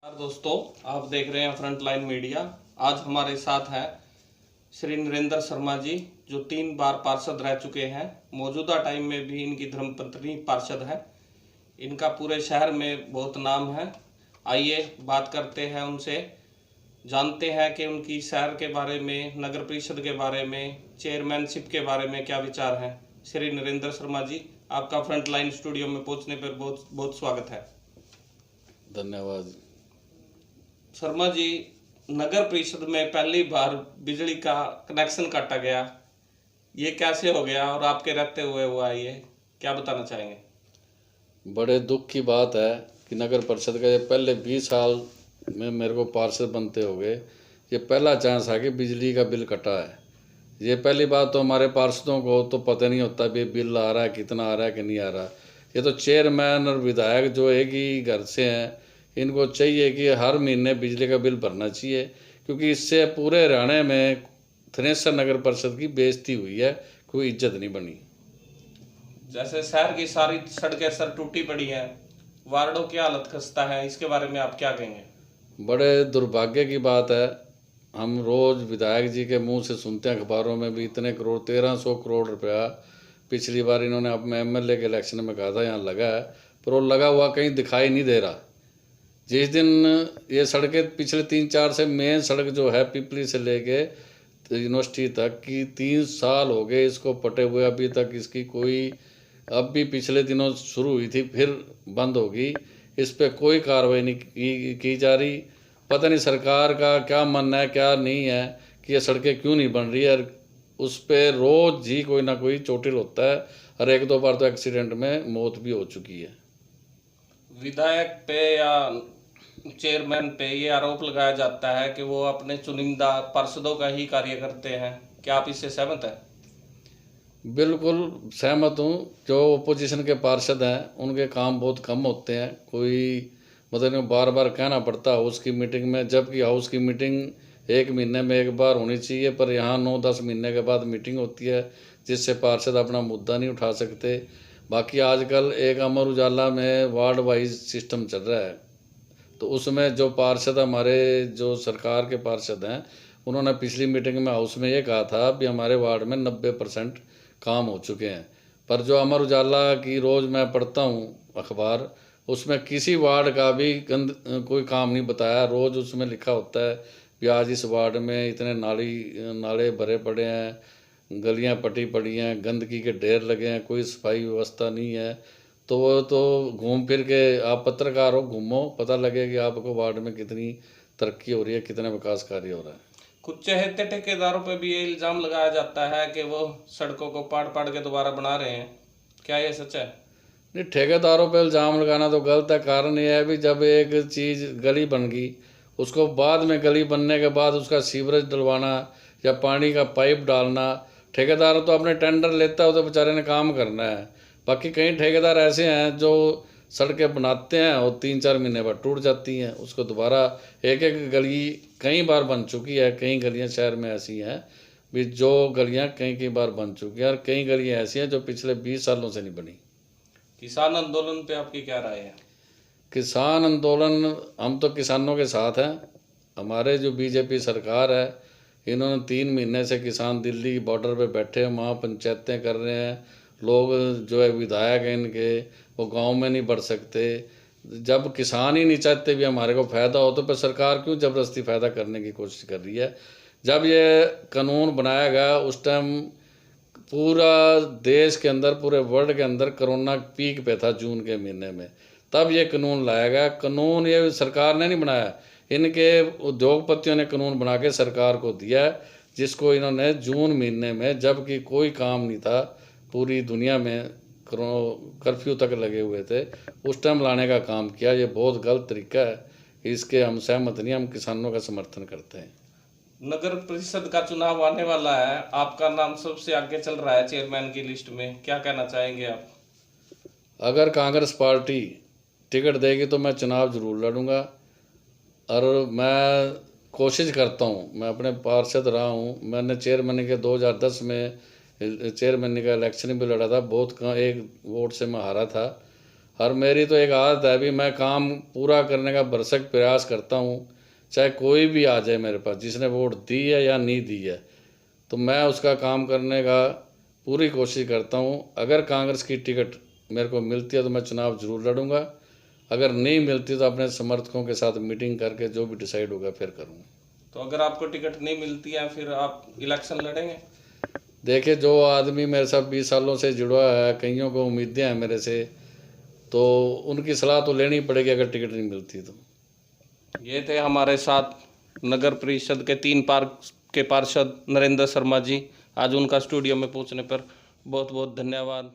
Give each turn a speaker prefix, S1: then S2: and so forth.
S1: नमस्कार दोस्तों, आप देख रहे हैं फ्रंट लाइन मीडिया। आज हमारे साथ हैं श्री नरेंद्र शर्मा जी, जो 3 बार पार्षद रह चुके हैं। मौजूदा टाइम में भी इनकी धर्मपत्नी पार्षद है। इनका पूरे शहर में बहुत नाम है। आइए बात करते हैं उनसे, जानते हैं कि उनकी शहर के बारे में, नगर परिषद के बारे में, चेयरमैनशिप के बारे में क्या विचार हैं। श्री नरेंद्र शर्मा जी, आपका फ्रंट लाइन स्टूडियो में पहुंचने पर बहुत बहुत स्वागत है।
S2: धन्यवाद।
S1: शर्मा जी, नगर परिषद में पहली बार बिजली का कनेक्शन काटा गया, ये कैसे हो गया और आपके रहते हुए हुआ, ये क्या बताना चाहेंगे?
S2: बड़े दुख की बात है कि नगर परिषद का ये पहले 20 साल में मेरे को पार्षद बनते हो गए, ये पहला चांस है कि बिजली का बिल कटा है। ये पहली बात तो हमारे पार्षदों को तो पता नहीं होता भी बिल आ रहा है, कितना आ रहा है कि नहीं आ रहा। ये तो चेयरमैन और विधायक जो एक ही घर से हैं, इनको चाहिए कि हर महीने बिजली का बिल भरना चाहिए, क्योंकि इससे पूरे हरियाणा में थनेसर नगर परिषद की बेइज्जती हुई है, कोई इज्जत नहीं बनी।
S1: जैसे शहर की सारी सड़कें सर टूटी पड़ी हैं, वार्डों की हालत खस्ता है, इसके बारे में आप क्या कहेंगे?
S2: बड़े दुर्भाग्य की बात है। हम रोज़ विधायक जी के मुंह से सुनते हैं, अखबारों में भी इतने करोड़, 1300 करोड़ रुपया पिछली बार इन्होंने अपने एमएलए के इलेक्शन में कहा था यहाँ लगा है, पर वो लगा हुआ कहीं दिखाई नहीं दे रहा। जिस दिन ये सड़कें पिछले 3-4 से मेन सड़क जो है पिपली से लेके यूनिवर्सिटी तक की 3 साल हो गए इसको पटे हुए, अभी तक इसकी कोई, अब भी पिछले दिनों शुरू हुई थी फिर बंद होगी, इस पे कोई कार्रवाई नहीं की जा रही। पता नहीं सरकार का क्या मानना है क्या नहीं है कि ये सड़कें क्यों नहीं बन रही है। उस पे रोज ही कोई ना कोई चोटिल होता है और 1-2 बार तो एक्सीडेंट में मौत भी हो चुकी है।
S1: विधायक पे या चेयरमैन पे ये आरोप लगाया जाता है कि वो अपने चुनिंदा पार्षदों का ही कार्य करते हैं, क्या आप इससे सहमत हैं?
S2: बिल्कुल सहमत हूँ। जो ओपोजिशन के पार्षद हैं उनके काम बहुत कम होते हैं, कोई मतलब नहीं, बार बार कहना पड़ता हाउस की मीटिंग में, जबकि हाउस की मीटिंग 1 महीने में 1 बार होनी चाहिए, पर यहाँ 9-10 महीने के बाद मीटिंग होती है, जिससे पार्षद अपना मुद्दा नहीं उठा सकते। बाकी आजकल एक अमर उजाला में वार्ड वाइज सिस्टम चल रहा है, तो उसमें जो पार्षद हमारे जो सरकार के पार्षद हैं, उन्होंने पिछली मीटिंग में हाउस में ये कहा था कि हमारे वार्ड में 90% काम हो चुके हैं। पर जो अमर उजाला की रोज़ मैं पढ़ता हूँ अखबार, उसमें किसी वार्ड का भी कोई काम नहीं बताया। रोज़ उसमें लिखा होता है कि आज इस वार्ड में इतने नाले भरे पड़े हैं, गलियां पटी पड़ी हैं, गंदगी के ढेर लगे हैं, कोई सफाई व्यवस्था नहीं है। तो वो तो घूम फिर के, आप पत्रकार हो, घूमो, पता लगे कि आपको वार्ड में कितनी तरक्की हो रही है, कितना विकास कार्य हो रहा है।
S1: कुछ चहेते ठेकेदारों पे भी ये इल्जाम लगाया जाता है कि वो सड़कों को पाड़ पाड़ के दोबारा बना रहे हैं, क्या ये सच है?
S2: नहीं, ठेकेदारों पे इल्ज़ाम लगाना तो गलत है। कारण ये है भी जब एक चीज़ गली बन गई, उसको बाद में गली बनने के बाद उसका सीवरेज डलवाना या पानी का पाइप डालना, ठेकेदार तो अपने टेंडर लेता है, तो बेचारे ने काम करना है। बाकी कई ठेकेदार ऐसे हैं जो सड़कें बनाते हैं और 3-4 महीने बाद टूट जाती हैं, उसको दोबारा एक एक गली कई बार बन चुकी है। कई गलियाँ शहर में ऐसी हैं भी जो गलियाँ कई कई बार बन चुकी हैं, और कई गलियाँ ऐसी हैं जो पिछले 20 सालों से नहीं बनी।
S1: किसान आंदोलन पे आपकी क्या राय है?
S2: किसान आंदोलन, हम तो किसानों के साथ हैं। हमारे जो बीजेपी सरकार है, इन्होंने 3 महीने से किसान दिल्ली बॉर्डर पे बैठे हैं, वहाँ पंचायतें कर रहे हैं। लोग जो है विधायक हैं इनके, वो गांव में नहीं बढ़ सकते। जब किसान ही नहीं चाहते भी हमारे को फ़ायदा हो, तो फिर सरकार क्यों ज़बरदस्ती फ़ायदा करने की कोशिश कर रही है। जब ये कानून बनाया गया उस टाइम पूरा देश के अंदर, पूरे वर्ल्ड के अंदर कोरोना पीक पे था जून के महीने में, तब ये कानून लाया गया। कानून ये सरकार ने नहीं बनाया, इनके उद्योगपतियों ने कानून बना के सरकार को दिया, जिसको इन्होंने जून महीने में, जबकि कोई काम नहीं था, पूरी दुनिया में कर्फ्यू तक लगे हुए थे, उस टाइम लाने का काम किया। ये बहुत गलत तरीका है, इसके हम सहमत नहीं, हम किसानों का समर्थन करते हैं।
S1: नगर परिषद का चुनाव आने वाला है, आपका नाम सबसे आगे चल रहा है चेयरमैन की लिस्ट में, क्या कहना चाहेंगे आप?
S2: अगर कांग्रेस पार्टी टिकट देगी तो मैं चुनाव ज़रूर लड़ूंगा, और मैं कोशिश करता हूँ, मैं अपने पार्षद रहा हूँ, मैंने चेयरमैन के 2010 में चेयरमैन का इलेक्शन भी लड़ा था, बहुत एक वोट से मैं हारा था। और मेरी तो एक आदत है भी, मैं काम पूरा करने का भरसक प्रयास करता हूँ, चाहे कोई भी आ जाए मेरे पास, जिसने वोट दी है या नहीं दी है, तो मैं उसका काम करने का पूरी कोशिश करता हूँ। अगर कांग्रेस की टिकट मेरे को मिलती है तो मैं चुनाव जरूर लड़ूंगा, अगर नहीं मिलती तो अपने समर्थकों के साथ मीटिंग करके जो भी डिसाइड होगा फिर करूँगा।
S1: तो अगर आपको टिकट नहीं मिलती है फिर आप इलेक्शन लड़ेंगे?
S2: देखिए, जो आदमी मेरे साथ 20 सालों से जुड़ा है, कईयों को उम्मीदें हैं मेरे से, तो उनकी सलाह तो लेनी पड़ेगी अगर टिकट नहीं मिलती तो।
S1: ये थे हमारे साथ नगर परिषद के 3 पार्षद नरेंद्र शर्मा जी। आज उनका स्टूडियो में पहुंचने पर बहुत बहुत धन्यवाद।